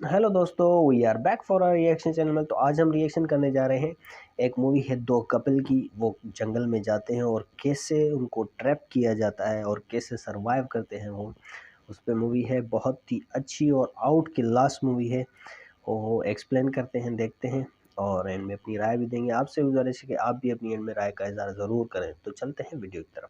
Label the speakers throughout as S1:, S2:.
S1: Hello दोस्तों, we are back for our reaction channel. तो आज हम रिएक्शन करने जा रहे हैं। एक मूवी है दो कपल की। वो जंगल में जाते हैं और कैसे उनको ट्रैप किया जाता है और कैसे सरवाइव करते हैं वो। उस पे मूवी है, बहुत ही अच्छी और आउट की लास्ट मूवी है। वो एक्सप्लेन करते हैं, देखते हैं और एंड में अपनी राय भी देंगे। आपसे गुजारिश है कि आप भी अपनी एंड में राय का इज़हार ज़रूर करें। तो चलते हैं वीडियो की तरफ।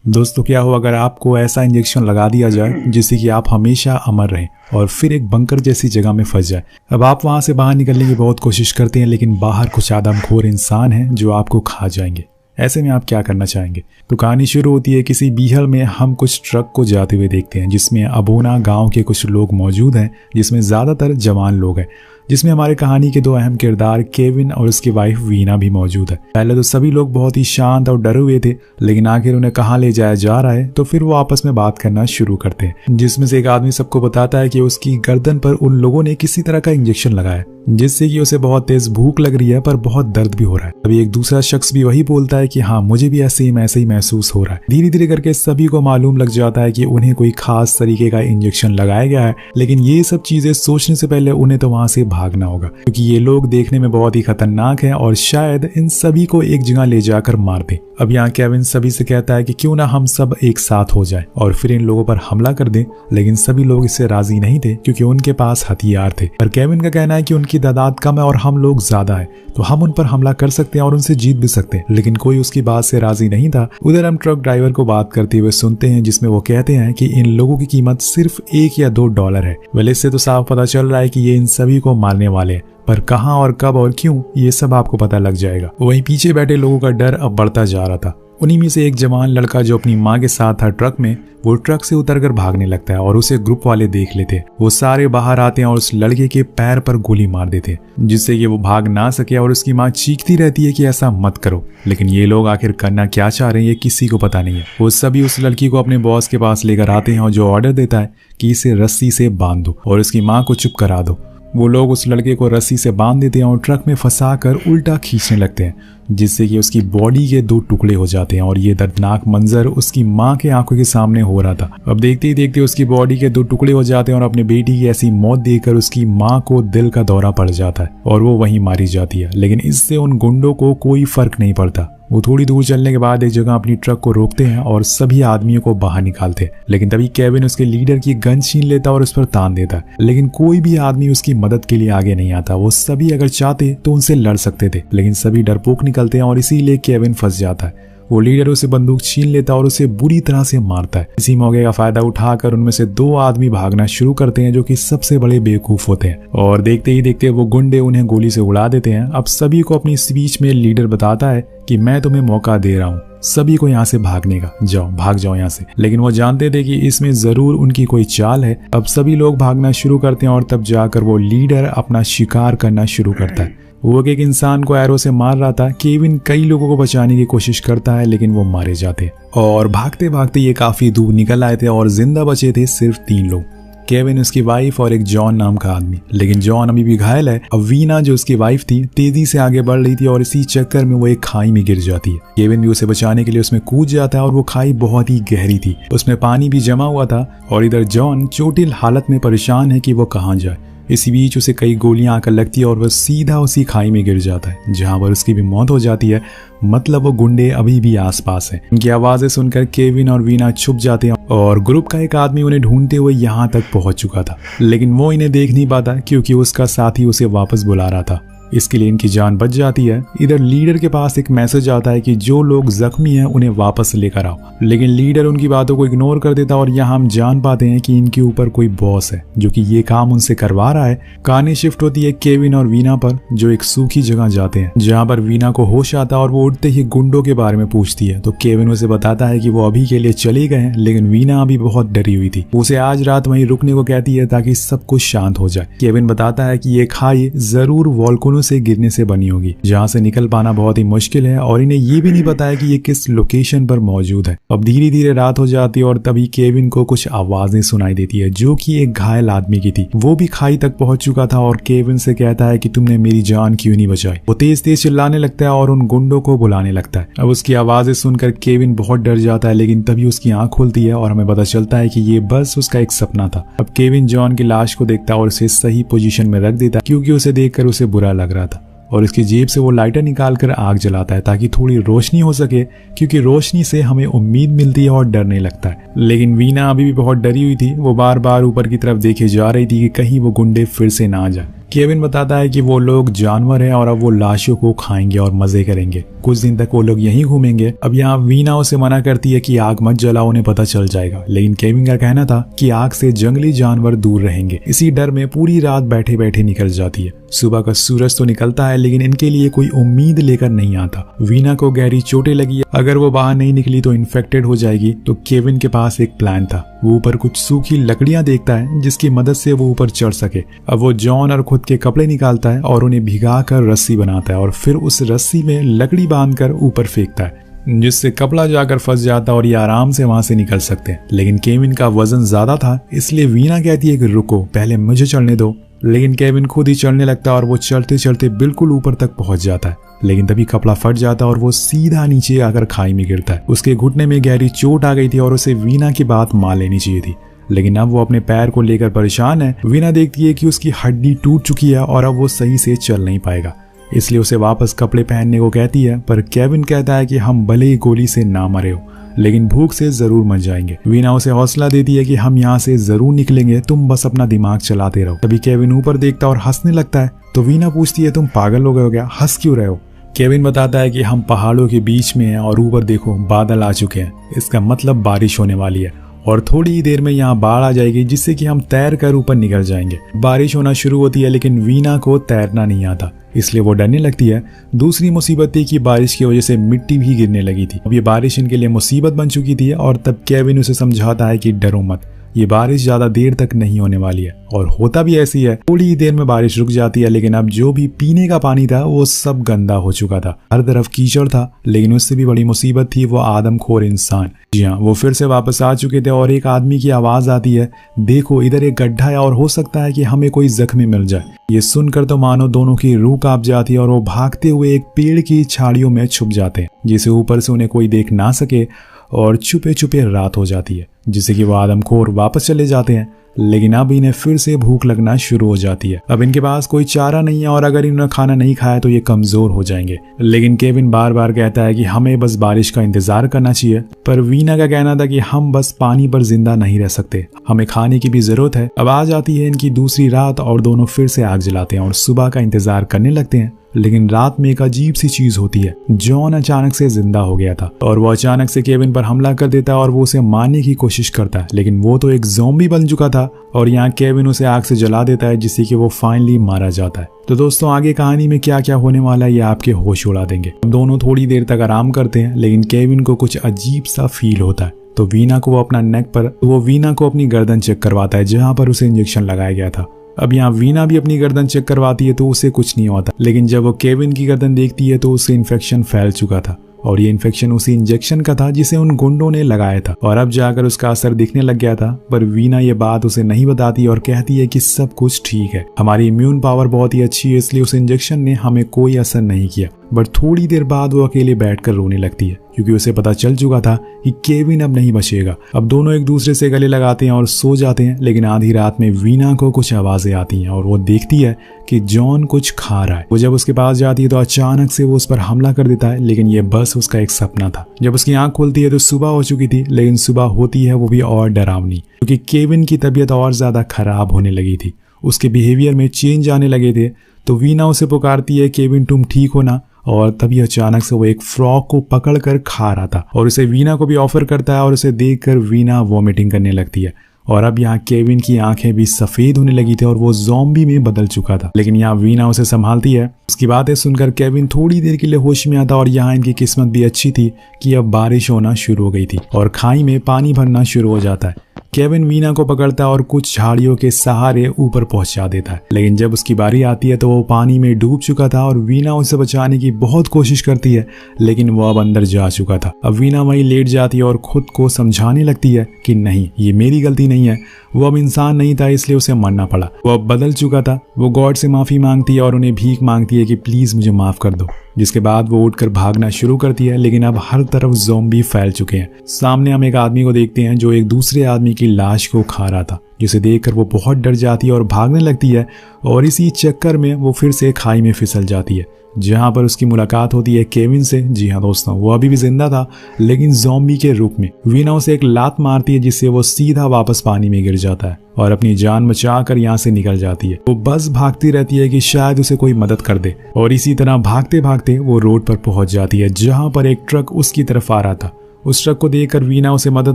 S2: दोस्तों, क्या हो अगर आपको ऐसा इंजेक्शन लगा दिया जाए जिससे कि आप हमेशा अमर रहें और फिर एक बंकर जैसी जगह में फंस जाए। अब आप वहां से बाहर निकलने की बहुत कोशिश करते हैं, लेकिन बाहर कुछ आदमखोर इंसान हैं जो आपको खा जाएंगे। ऐसे में आप क्या करना चाहेंगे? तो कहानी शुरू होती है किसी बीहड़ में। हम कुछ ट्रक को जाते हुए देखते हैं जिसमें अबोना गांव के कुछ लोग मौजूद हैं, जिसमें ज़्यादातर जवान लोग हैं, जिसमें हमारे कहानी के दो अहम किरदार केविन और उसकी वाइफ वीना भी मौजूद है। पहले तो सभी लोग बहुत ही शांत और डरे हुए थे, लेकिन आखिर उन्हें कहाँ ले जाया जा रहा है तो फिर वो आपस में बात करना शुरू करते हैं, जिसमें से एक आदमी सबको बताता है कि उसकी गर्दन पर उन लोगों ने किसी तरह का इंजेक्शन लगाया, जिससे कि उसे बहुत तेज भूख लग रही है पर बहुत दर्द भी हो रहा है। अभी एक दूसरा शख्स भी वही बोलता है कि हाँ, मुझे भी ऐसे ही महसूस हो रहा है। धीरे धीरे करके सभी को मालूम लग जाता है कि उन्हें कोई खास तरीके का इंजेक्शन लगाया गया है, लेकिन ये सब चीजें सोचने से पहले उन्हें तो वहां से भागना होगा, क्योंकि ये लोग देखने में बहुत ही खतरनाक हैं और शायद इन सभी को एक जगह ले जाकर मार दे। अब यहाँ केविन सभी से कहता है कि क्यों ना हम सब एक साथ हो जाए और फिर इन लोगों पर हमला कर दें, लेकिन सभी लोग इससे राजी नहीं थे क्योंकि उनके पास हथियार थे। पर केविन का कहना है कि उनकी तादाद कम है और हम लोग ज्यादा है, तो हम उन पर हमला कर सकते हैं और उनसे जीत भी सकते हैं, लेकिन कोई उसकी बात से राजी नहीं था। उधर हम ट्रक ड्राइवर को बात करते हुए सुनते हैं जिसमें वो कहते हैं कि इन लोगों की कीमत सिर्फ $1 या $2 है। वेल, इससे तो साफ पता चल रहा है कि ये इन सभी को मारने वाले हैं, पर कहां और कब और क्यों, ये सब आपको पता लग जाएगा। वहीं पीछे बैठे लोगों का डर अब बढ़ता जा रहा था। उन्हीं में से एक जवान लड़का जो अपनी माँ के साथ था ट्रक में, वो ट्रक से उतरकर भागने लगता है और उसे ग्रुप वाले देख लेते हैं। वो सारे बाहर आते हैं और उस लड़के के पैर पर गोली मार देते हैं, जिससे कि वो भाग ना सके और उसकी माँ चीखती रहती है कि ऐसा मत करो। लेकिन ये लोग आखिर करना क्या चाह रहे हैं ये किसी को पता नहीं है। वो सभी उस लड़की को अपने बॉस के पास लेकर आते हैं और जो ऑर्डर देता है कि इसे रस्सी से बांध दो और उसकी माँ को चुप करा दो। वो लोग उस लड़के को रस्सी से बांध देते हैं और ट्रक में फंसाकर उल्टा खींचने लगते हैं, जिससे कि उसकी बॉडी के 2 टुकड़े हो जाते हैं। और ये दर्दनाक मंजर उसकी माँ के आंखों के सामने हो रहा था। अब देखते ही देखते उसकी बॉडी के 2 टुकड़े हो जाते हैं और अपने बेटी की ऐसी मौत देखकर उसकी माँ को दिल का दौरा पड़ जाता है और वो वहीं मारी जाती है। लेकिन इससे उन गुंडों को कोई फर्क नहीं पड़ता। वो थोड़ी दूर चलने के बाद एक जगह अपनी ट्रक को रोकते हैं और सभी आदमियों को बाहर निकालते हैं, लेकिन तभी केविन उसके लीडर की गन छीन लेता और उस पर तान देता है। लेकिन कोई भी आदमी उसकी मदद के लिए आगे नहीं आता। वो सभी अगर चाहते तो उनसे लड़ सकते थे, लेकिन सभी डरपोक निकलते हैं और इसीलिए केविन फंस जाता है। वो लीडर उसे बंदूक छीन लेता और उसे बुरी तरह से मारता है। इसी मौके का फायदा उठाकर उनमें से 2 आदमी भागना शुरू करते हैं, जो कि सबसे बड़े बेवकूफ होते हैं, और देखते ही देखते वो गुंडे उन्हें गोली से उड़ा देते हैं। अब सभी को अपनी स्पीच में लीडर बताता है कि मैं तुम्हें मौका दे रहा हूँ सभी को यहाँ से भागने का, जाओ भाग जाओ यहाँ से। लेकिन वो जानते थे कि इसमें जरूर उनकी कोई चाल है। अब सभी लोग भागना शुरू करते हैं और तब जाकर वो लीडर अपना शिकार करना शुरू करता है। वो एक इंसान को एरो से मार रहा था। केविन कई लोगों को बचाने की कोशिश करता है, लेकिन वो मारे जाते और भागते भागते ये काफी दूर निकल आए थे और जिंदा बचे थे सिर्फ 3 लोग, केविन, उसकी वाइफ और एक जॉन नाम का आदमी। लेकिन जॉन अभी भी घायल है। अब वीना जो उसकी वाइफ थी तेजी से आगे बढ़ रही थी और इसी चक्कर में वो एक खाई में गिर जाती है। केविन भी उसे बचाने के लिए उसमें कूद जाता है और वो खाई बहुत ही गहरी थी, उसमें पानी भी जमा हुआ था। और इधर जॉन चोटिल हालत में परेशान है कि वो कहाँ जाए। इसी बीच उसे कई गोलियां आकर लगती है और वह सीधा उसी खाई में गिर जाता है, जहां पर उसकी भी मौत हो जाती है। मतलब वो गुंडे अभी भी आसपास हैं। उनकी आवाजें सुनकर केविन और वीना छुप जाते हैं और ग्रुप का एक आदमी उन्हें ढूंढते हुए यहाँ तक पहुंच चुका था, लेकिन वो इन्हें देख नहीं पाता क्योंकि उसका साथी उसे वापस बुला रहा था। इसके लिए इनकी जान बच जाती है। इधर लीडर के पास एक मैसेज आता है कि जो लोग जख्मी हैं उन्हें वापस लेकर आओ, लेकिन लीडर उनकी बातों को इग्नोर कर देता और यहाँ हम जान पाते हैं कि इनके ऊपर कोई बॉस है जो कि ये काम उनसे करवा रहा है। कहानी शिफ्ट होती है केविन और वीना पर, जो एक सूखी जगह जाते हैं, जहाँ पर वीना को होश आता है और वो उठते ही गुंडों के बारे में पूछती है। तो केविन उसे बताता है कि वो अभी के लिए चले गए हैं, लेकिन वीना अभी बहुत डरी हुई थी। उसे आज रात वहीं रुकने को कहती है ताकि सब कुछ शांत हो जाए। केविन बताता है कि ये खाई जरूर वोल्केनो दोनों से गिरने से बनी होगी, जहाँ से निकल पाना बहुत ही मुश्किल है। और इन्हें ये भी नहीं पता है कि ये किस लोकेशन पर मौजूद है। अब धीरे धीरे रात हो जाती है और तभी केविन को कुछ आवाजें सुनाई देती है, जो कि एक घायल आदमी की थी। वो भी खाई तक पहुंच चुका था और केविन से कहता है कि तुमने मेरी जान क्यों नहीं बचाई। वो तेज तेज चिल्लाने लगता है और उन गुंडों को बुलाने लगता है। अब उसकी आवाजें सुनकर केविन बहुत डर जाता है, लेकिन तभी उसकी आंख खुलती है और हमें पता चलता है कि ये बस उसका एक सपना था। अब केविन जॉन की लाश को देखता है और उसे सही पोजीशन में रख देता है, क्योंकि उसे देखकर उसे बुरा लग रहा था। और उसकी जेब से वो लाइटर निकालकर आग जलाता है ताकि थोड़ी रोशनी हो सके, क्योंकि रोशनी से हमें उम्मीद मिलती है और डर नहीं लगता है। लेकिन वीना अभी भी बहुत डरी हुई थी। वो बार बार ऊपर की तरफ देखे जा रही थी कि कहीं वो गुंडे फिर से ना आ जाए। केविन बताता है कि वो लोग जानवर हैं और अब वो लाशों को खाएंगे और मजे करेंगे। कुछ दिन तक वो लोग यहीं घूमेंगे। अब यहाँ वीना उसे मना करती है कि आग मत जलाओ, उन्हें पता चल जाएगा। लेकिन केविन का कहना था कि आग से जंगली जानवर दूर रहेंगे। इसी डर में पूरी रात बैठे बैठे निकल जाती है। सुबह का सूरज तो निकलता है, लेकिन इनके लिए कोई उम्मीद लेकर नहीं आता। वीना को गहरी चोटें लगी है। अगर वो बाहर नहीं निकली तो इन्फेक्टेड हो जाएगी। तो केविन के पास एक प्लान था। वो ऊपर कुछ सूखी लकड़ियां देखता है जिसकी मदद से वो ऊपर चढ़ सके। अब वो जॉन और खुद के कपड़े निकालता है और उन्हें भिगा कर रस्सी बनाता है और फिर उस रस्सी में लकड़ी बांधकर ऊपर फेंकता है, जिससे कपड़ा जाकर फंस जाता है और ये आराम से वहां से निकल सकते हैं। लेकिन केविन का वजन ज्यादा था, इसलिए वीना कहती है कि रुको, पहले मुझे चढ़ने दो। लेकिन केविन खुद ही चढ़ने लगता है और वो चलते चलते बिल्कुल ऊपर तक पहुंच जाता है। लेकिन तभी कपड़ा फट जाता है और वो सीधा नीचे आकर खाई में गिरता है। उसके घुटने में गहरी चोट आ गई थी और उसे वीना की बात मान लेनी चाहिए थी। लेकिन अब वो अपने पैर को लेकर परेशान है। वीना देखती है कि उसकी हड्डी टूट चुकी है और अब वो सही से चल नहीं पाएगा, इसलिए उसे वापस कपड़े पहनने को कहती है। पर केविन कहता है कि हम भले ही गोली से ना मरे हो, लेकिन भूख से जरूर मर जाएंगे। वीना उसे हौसला देती है कि हम यहाँ से जरूर निकलेंगे, तुम बस अपना दिमाग चलाते रहो। तभी केविन ऊपर देखता और हंसने लगता है। तो वीना पूछती है, तुम पागल हो गए हो क्या, हंस क्यों रहे हो? केविन बताता है कि हम पहाड़ों के बीच में हैं और ऊपर देखो बादल आ चुके हैं, इसका मतलब बारिश होने वाली है और थोड़ी ही देर में यहाँ बाढ़ आ जाएगी, जिससे कि हम तैर कर ऊपर निकल जाएंगे। बारिश होना शुरू होती है, लेकिन वीना को तैरना नहीं आता, इसलिए वो डरने लगती है। दूसरी मुसीबत थी कि बारिश की वजह से मिट्टी भी गिरने लगी थी। अब ये बारिश इनके लिए मुसीबत बन चुकी थी और तब केविन उसे समझाता है कि डरो मत, ये बारिश ज्यादा देर तक नहीं होने वाली है। और होता भी ऐसी है, थोड़ी ही देर में बारिश रुक जाती है। लेकिन अब जो भी पीने का पानी था वो सब गंदा हो चुका था, हर तरफ कीचड़ था। लेकिन उससे भी बड़ी मुसीबत थी वो आदमखोर इंसान। जी हाँ, वो फिर से वापस आ चुके थे और एक आदमी की आवाज आती है, देखो इधर एक गड्ढा है और हो सकता है कि हमें कोई जख्मी मिल जाए। ये सुनकर तो मानो दोनों की रूह कांप जाती है और वो भागते हुए एक पेड़ की छाड़ियों में छुप जाते हैं, जिसे ऊपर से उन्हें कोई देख ना सके। और छुपे छुपे रात हो जाती है, जिससे कि वो आदमखोर वापस चले जाते हैं। लेकिन अब इन्हें फिर से भूख लगना शुरू हो जाती है। अब इनके पास कोई चारा नहीं है और अगर इन्होंने खाना नहीं खाया तो ये कमजोर हो जाएंगे। लेकिन केविन बार बार कहता है कि हमें बस बारिश का इंतजार करना चाहिए। पर वीना का कहना था कि हम बस पानी पर जिंदा नहीं रह सकते, हमें खाने की भी जरूरत है। अब आ जाती है इनकी दूसरी रात और दोनों फिर से आग जलाते हैं और सुबह का इंतजार करने लगते हैं। लेकिन रात में एक अजीब सी चीज होती है। जॉन अचानक से जिंदा हो गया था और वो अचानक से केविन पर हमला कर देता है और वो उसे मारने की कोशिश करता है। लेकिन वो तो एक ज़ॉम्बी बन चुका था और यहाँ केविन उसे आग से जला देता है, जिससे कि वो फाइनली मारा जाता है। तो दोस्तों, आगे कहानी में क्या क्या होने वाला है ये आपके होश उड़ा देंगे। दोनों थोड़ी देर तक आराम करते हैं, लेकिन केविन को कुछ अजीब सा फील होता है। तो वीना को अपनी गर्दन चेक करवाता है, जहाँ पर उसे इंजेक्शन लगाया गया था। अब यहाँ वीना भी अपनी गर्दन चेक करवाती है तो उसे कुछ नहीं होता। लेकिन जब वो केविन की गर्दन देखती है तो उसे इन्फेक्शन फैल चुका था और ये इन्फेक्शन उसी इंजेक्शन का था जिसे उन गुंडों ने लगाया था और अब जाकर उसका असर दिखने लग गया था। पर वीना ये बात उसे नहीं बताती और कहती है कि सब कुछ ठीक है, हमारी इम्यून पावर बहुत ही अच्छी है, इसलिए उस इंजेक्शन ने हमें कोई असर नहीं किया। बट थोड़ी देर बाद वो अकेले बैठकर रोने लगती है, क्योंकि उसे पता चल चुका था कि केविन अब नहीं बचेगा। अब दोनों एक दूसरे से गले लगाते हैं और सो जाते हैं। लेकिन आधी रात में वीना को कुछ आवाजें आती हैं और वो देखती है कि जॉन कुछ खा रहा है। वो जब उसके पास जाती है तो अचानक से वो उस पर हमला कर देता है, लेकिन ये बस उसका एक सपना था। जब उसकी आंख खुलती है तो सुबह हो चुकी थी, लेकिन सुबह होती है वो भी और डरावनी, क्योंकि केविन की तबीयत और ज्यादा खराब होने लगी थी। उसके बिहेवियर में चेंज आने लगे थे। तो वीना उसे पुकारती है, केविन तुम ठीक हो ना? और तभी अचानक से वो एक फ्रॉग को पकड़कर खा रहा था और उसे वीना को भी ऑफर करता है और उसे देखकर वीना वॉमिटिंग करने लगती है। और अब यहाँ केविन की आंखें भी सफेद होने लगी थी और वो ज़ॉम्बी में बदल चुका था। लेकिन यहाँ वीना उसे संभालती है। उसकी बातें सुनकर केविन थोड़ी देर के लिए होश में आता और यहाँ इनकी किस्मत भी अच्छी थी कि अब बारिश होना शुरू हो गई थी और खाई में पानी भरना शुरू हो जाता है। केविन वीना को पकड़ता है और कुछ झाड़ियों के सहारे ऊपर पहुंचा देता है, लेकिन जब उसकी बारी आती है तो वो पानी में डूब चुका था और वीना उसे बचाने की बहुत कोशिश करती है, लेकिन वो अब अंदर जा चुका था। अब वीना वहीं लेट जाती है और खुद को समझाने लगती है कि नहीं, ये मेरी गलती नहीं है, वो अब इंसान नहीं था इसलिए उसे मरना पड़ा, वो अब बदल चुका था। वो गॉड से माफी मांगती है और उन्हें भीख मांगती है कि प्लीज मुझे माफ कर दो, जिसके बाद वो उठकर भागना शुरू करती है, लेकिन अब हर तरफ ज़ॉम्बी फैल चुके हैं। सामने हम एक आदमी को देखते हैं जो एक दूसरे आदमी की लाश को खा रहा था, जिसे देखकर वो बहुत डर जाती है और भागने लगती है, और इसी चक्कर में वो फिर से खाई में फिसल जाती है, जहां पर उसकी मुलाकात होती है केविन से। जी हाँ दोस्तों, वो अभी भी जिंदा था लेकिन ज़ॉम्बी के रूप में। वीना उसे एक लात मारती है जिससे वो सीधा वापस पानी में गिर जाता है और अपनी जान बचाकर यहाँ से निकल जाती है। वो बस भागती रहती है कि शायद उसे कोई मदद कर दे, और इसी तरह भागते भागते वो रोड पर पहुंच जाती है जहां पर एक ट्रक उसकी तरफ आ रहा था। उस ट्रक को देखकर वीना उसे मदद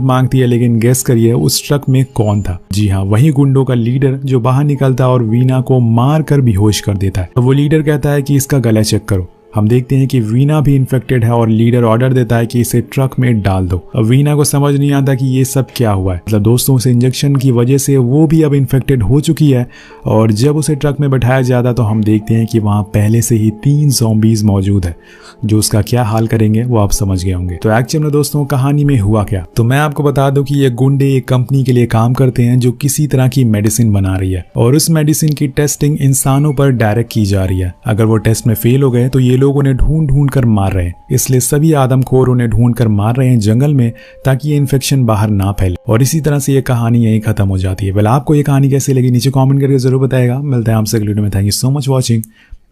S2: मांगती है, लेकिन गेस करिए उस ट्रक में कौन था? जी हाँ, वही गुंडों का लीडर जो बाहर निकलता है और वीना को मार कर बेहोश कर देता है। तो वो लीडर कहता है कि इसका गला चेक करो। हम देखते हैं कि वीना भी इन्फेक्टेड है और लीडर ऑर्डर देता है कि इसे ट्रक में डाल दो। अब वीना को समझ नहीं आता कि ये सब क्या हुआ है। मतलब दोस्तों, उस इंजेक्शन की वजह से वो भी अब इन्फेक्टेड हो चुकी है, और जब उसे ट्रक में बैठाया जाता तो हम देखते हैं कि वहाँ पहले से ही 3 ज़ॉम्बीज मौजूद है जो उसका क्या हाल करेंगे वो आप समझ गए होंगे। तो एक्चुअली में दोस्तों कहानी में हुआ क्या, तो मैं आपको बता दूं कि ये गुंडे एक कंपनी के लिए काम करते हैं जो किसी तरह की मेडिसिन बना रही है, और उस मेडिसिन की टेस्टिंग इंसानों पर डायरेक्ट की जा रही है। अगर वो टेस्ट में फेल हो गए तो ये लोग उन्हें ढूंढ ढूंढ कर मार रहे हैं, इसलिए सभी आदमखोर उन्हें ढूंढ कर मार रहे हैं जंगल में, ताकि ये इन्फेक्शन बाहर ना फैले। और इसी तरह से ये कहानी यहीं खत्म हो जाती है। वेल, आपको ये कहानी कैसी लगी नीचे कमेंट करके जरूर बताएगा। मिलते हैं आपसे अगली वीडियो में। Thank you so much watching,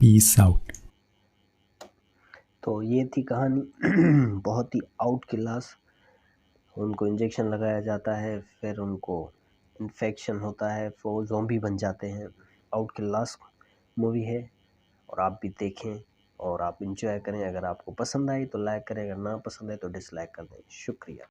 S2: peace out.
S1: तो ये थी कहानी बहुत ही आउट क्लास। उनको इंजेक्शन लगाया जाता है, फिर उनको इन्फेक्शन होता है, फिर वो ज़ॉम्बी बन जाते हैं। आउट क्लास मूवी है, और आप भी देखें और आप इंजॉय करें। अगर आपको पसंद आई तो लाइक करें, अगर ना पसंद है तो डिसलाइक कर दें। शुक्रिया।